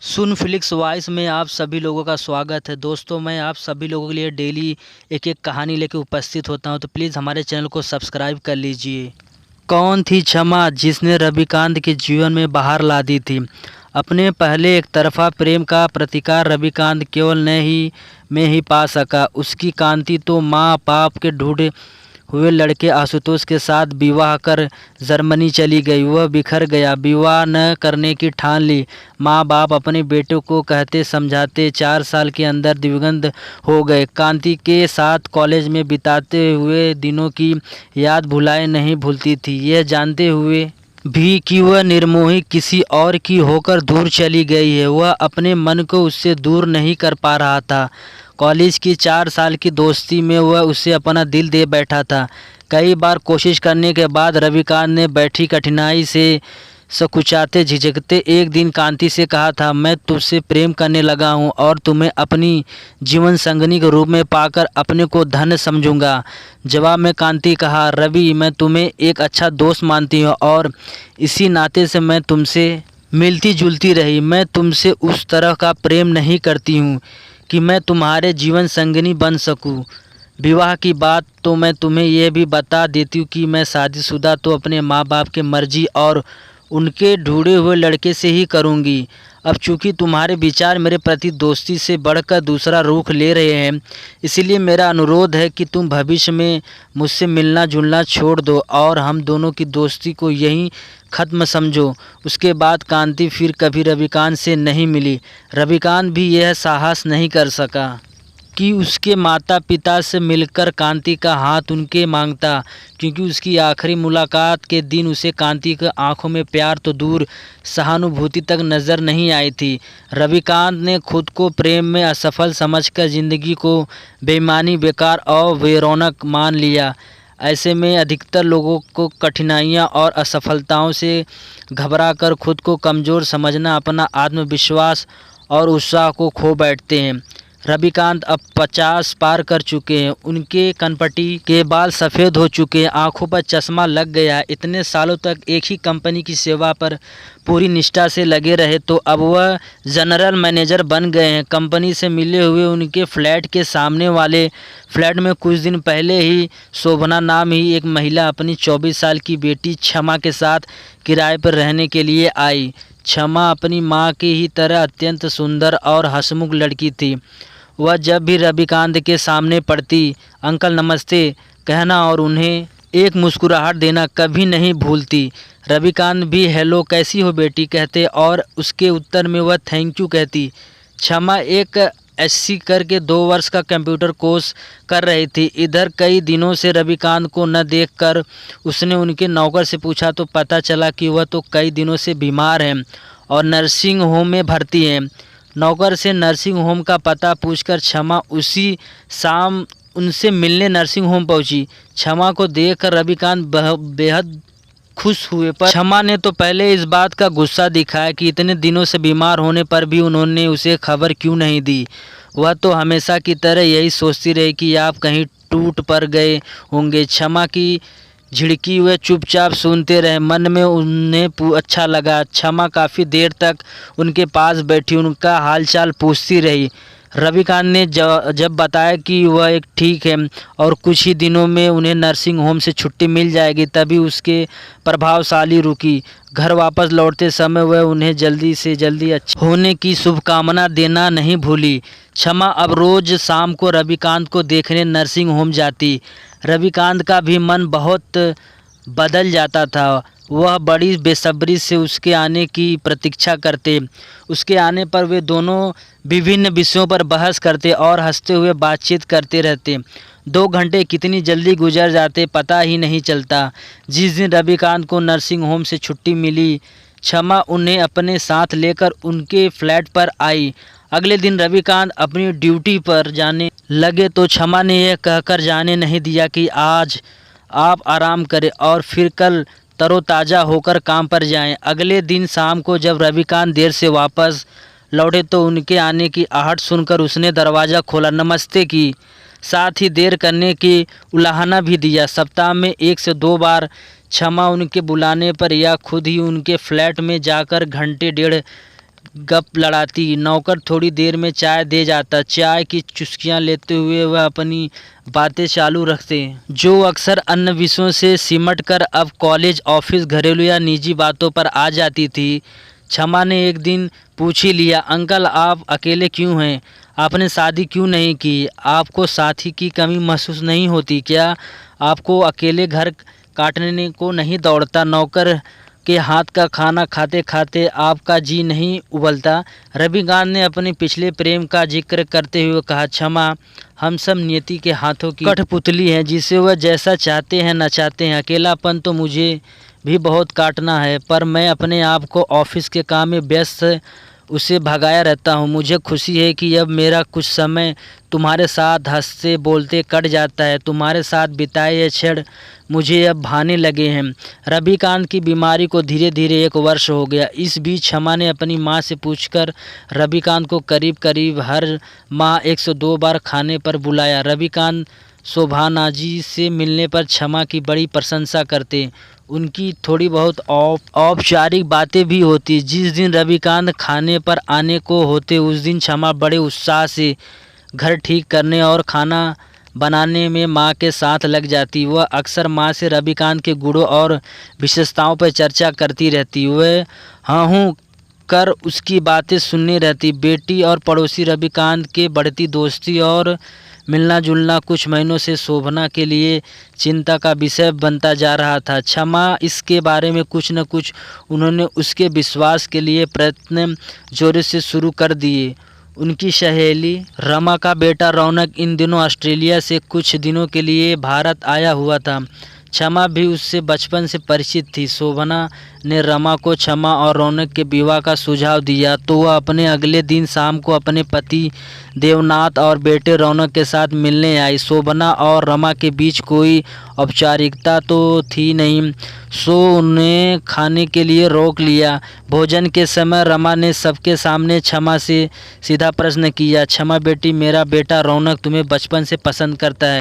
सुन flix voice में आप सभी लोगों का स्वागत है। दोस्तों, मैं आप सभी लोगों के लिए डेली एक एक कहानी लेकर उपस्थित होता हूं, तो प्लीज़ हमारे चैनल को सब्सक्राइब कर लीजिए। कौन थी क्षमा जिसने रविकांत के जीवन में बहार ला दी थी? अपने पहले एक तरफा प्रेम का प्रतिकार रविकांत केवल न ही में ही पा सका। उसकी कांति तो माँ बाप के ढूंढे हुए लड़के आशुतोष के साथ विवाह कर जर्मनी चली गई। वह बिखर गया, विवाह न करने की ठान ली। माँ बाप अपने बेटे को कहते समझाते 4 साल के अंदर दिवंगत हो गए। कांति के साथ कॉलेज में बिताते हुए दिनों की याद भुलाए नहीं भूलती थी, यह जानते हुए भी कि वह निर्मोही किसी और की होकर दूर चली गई है। वह अपने मन को उससे दूर नहीं कर पा रहा था। कॉलेज की 4 साल की दोस्ती में वह उसे अपना दिल दे बैठा था। कई बार कोशिश करने के बाद रविकांत ने बैठी कठिनाई से सकुचाते झिझकते एक दिन कांति से कहा था, मैं तुझसे प्रेम करने लगा हूँ और तुम्हें अपनी जीवन संगिनी के रूप में पाकर अपने को धन्य समझूंगा। जवाब में कांति कहा, रवि, मैं तुम्हें एक अच्छा दोस्त मानती हूँ और इसी नाते से मैं तुमसे मिलती जुलती रही। मैं तुमसे उस तरह का प्रेम नहीं करती हूँ कि मैं तुम्हारे जीवन संगिनी बन सकूं। विवाह की बात तो मैं तुम्हें यह भी बता देती हूँ कि मैं शादीशुदा तो अपने माँ बाप के मर्जी और उनके ढूंढे हुए लड़के से ही करूँगी। अब चूँकि तुम्हारे विचार मेरे प्रति दोस्ती से बढ़कर दूसरा रुख ले रहे हैं, इसलिए मेरा अनुरोध है कि तुम भविष्य में मुझसे मिलना जुलना छोड़ दो और हम दोनों की दोस्ती को यहीं ख़त्म समझो। उसके बाद कांति फिर कभी रविकांत से नहीं मिली। रविकांत भी यह साहस नहीं कर सका कि उसके माता पिता से मिलकर कांति का हाथ उनके मांगता, क्योंकि उसकी आखिरी मुलाकात के दिन उसे कांति की आंखों में प्यार तो दूर सहानुभूति तक नज़र नहीं आई थी। रविकांत ने खुद को प्रेम में असफल समझकर ज़िंदगी को बेईमानी, बेकार और बेरौनक मान लिया। ऐसे में अधिकतर लोगों को कठिनाइयाँ और असफलताओं से घबराकर खुद को कमज़ोर समझना, अपना आत्मविश्वास और उत्साह को खो बैठते हैं। रविकांत अब 50 पार कर चुके हैं। उनके कनपटी के बाल सफ़ेद हो चुके हैं, आंखों पर चश्मा लग गया है। इतने सालों तक एक ही कंपनी की सेवा पर पूरी निष्ठा से लगे रहे तो अब वह जनरल मैनेजर बन गए हैं। कंपनी से मिले हुए उनके फ्लैट के सामने वाले फ्लैट में कुछ दिन पहले ही शोभना नाम ही एक महिला अपनी 24 साल की बेटी क्षमा के साथ किराए पर रहने के लिए आई। क्षमा अपनी माँ की ही तरह अत्यंत सुंदर और हंसमुख लड़की थी। वह जब भी रविकांत के सामने पड़ती, अंकल नमस्ते कहना और उन्हें एक मुस्कुराहट देना कभी नहीं भूलती। रविकांत भी हेलो कैसी हो बेटी कहते और उसके उत्तर में वह थैंक यू कहती। क्षमा एक एससी करके 2 वर्ष का कंप्यूटर कोर्स कर रही थी। इधर कई दिनों से रविकांत को न देखकर उसने उनके नौकर से पूछा तो पता चला कि वह तो कई दिनों से बीमार हैं और नर्सिंग होम में भर्ती हैं। नौकर से नर्सिंग होम का पता पूछकर क्षमा उसी शाम उनसे मिलने नर्सिंग होम पहुंची। क्षमा को देखकर रविकांत बेहद खुश हुए, पर क्षमा ने तो पहले इस बात का गुस्सा दिखाया कि इतने दिनों से बीमार होने पर भी उन्होंने उसे खबर क्यों नहीं दी। वह तो हमेशा की तरह यही सोचती रही कि आप कहीं टूट पड़ गए होंगे। क्षमा की झिड़की वे चुपचाप सुनते रहे। मन में उन्हें अच्छा लगा। क्षमा काफ़ी देर तक उनके पास बैठी उनका हालचाल पूछती रही। रविकांत ने जब बताया कि वह एक ठीक है और कुछ ही दिनों में उन्हें नर्सिंग होम से छुट्टी मिल जाएगी, तभी उसके प्रभावशाली रुकी। घर वापस लौटते समय वह उन्हें जल्दी से जल्दी अच्छे होने की शुभकामना देना नहीं भूली। क्षमा अब रोज़ शाम को रविकांत को देखने नर्सिंग होम जाती। रविकांत का भी मन बहुत बदल जाता था। वह बड़ी बेसब्री से उसके आने की प्रतीक्षा करते। उसके आने पर वे दोनों विभिन्न विषयों पर बहस करते और हंसते हुए बातचीत करते रहते। 2 घंटे कितनी जल्दी गुजर जाते पता ही नहीं चलता। जिस दिन रविकांत को नर्सिंग होम से छुट्टी मिली, क्षमा उन्हें अपने साथ लेकर उनके फ्लैट पर आई। अगले दिन रविकांत अपनी ड्यूटी पर जाने लगे तो क्षमा ने यह कहकर जाने नहीं दिया कि आज आप आराम करें और फिर कल तरोताज़ा होकर काम पर जाएं। अगले दिन शाम को जब रविकांत देर से वापस लौटे तो उनके आने की आहट सुनकर उसने दरवाज़ा खोला, नमस्ते की, साथ ही देर करने की उलाहना भी दिया। सप्ताह में 1 से 2 बार क्षमा उनके बुलाने पर या खुद ही उनके फ्लैट में जाकर घंटे डेढ़ गप लड़ाती। नौकर थोड़ी देर में चाय दे जाता। चाय की चुस्कियां लेते हुए वह अपनी बातें चालू रखते, जो अक्सर अन्य विषयों से सिमट कर अब कॉलेज, ऑफिस, घरेलू या निजी बातों पर आ जाती थी। क्षमा ने एक दिन पूछ ही लिया, अंकल आप अकेले क्यों हैं? आपने शादी क्यों नहीं की? आपको साथी की कमी महसूस नहीं होती क्या? आपको अकेले घर काटने को नहीं दौड़ता? नौकर के हाथ का खाना खाते खाते आपका जी नहीं उबलता? रविकांत ने अपने पिछले प्रेम का जिक्र करते हुए कहा, क्षमा हम सब नियति के हाथों की कठपुतली हैं, जिसे वह जैसा चाहते हैं नचाते हैं। अकेलापन तो मुझे भी बहुत काटना है, पर मैं अपने आप को ऑफिस के काम में व्यस्त उसे भगाया रहता हूँ। मुझे खुशी है कि अब मेरा कुछ समय तुम्हारे साथ हंसते बोलते कट जाता है। तुम्हारे साथ बिताए ये क्षण मुझे अब भाने लगे हैं। रविकांत की बीमारी को धीरे धीरे 1 वर्ष हो गया। इस बीच क्षमा ने अपनी माँ से पूछकर रविकांत को करीब करीब हर माह 102 बार खाने पर बुलाया। रविकांत शोभानाजी से मिलने पर क्षमा की बड़ी प्रशंसा करते। उनकी थोड़ी बहुत औपचारिक बातें भी होती। जिस दिन रविकांत खाने पर आने को होते उस दिन क्षमा बड़े उत्साह से घर ठीक करने और खाना बनाने में माँ के साथ लग जाती। वह अक्सर माँ से रविकांत के गुणों और विशेषताओं पर चर्चा करती रहती। वह हाँ हूँ कर उसकी बातें सुनने रहती। बेटी और पड़ोसी रविकांत के बढ़ती दोस्ती और मिलना जुलना कुछ महीनों से शोभना के लिए चिंता का विषय बनता जा रहा था। क्षमा इसके बारे में कुछ न कुछ उन्होंने उसके विश्वास के लिए प्रयत्न जोरों से शुरू कर दिए। उनकी सहेली रमा का बेटा रौनक इन दिनों ऑस्ट्रेलिया से कुछ दिनों के लिए भारत आया हुआ था। क्षमा भी उससे बचपन से परिचित थी। शोभना ने रमा को क्षमा और रौनक के विवाह का सुझाव दिया तो वह अपने अगले दिन शाम को अपने पति देवनाथ और बेटे रौनक के साथ मिलने आई। शोभना और रमा के बीच कोई औपचारिकता तो थी नहीं, सो उन्हें खाने के लिए रोक लिया। भोजन के समय रमा ने सबके सामने क्षमा से सीधा प्रश्न किया, क्षमा बेटी, मेरा बेटा रौनक तुम्हें बचपन से पसंद करता है।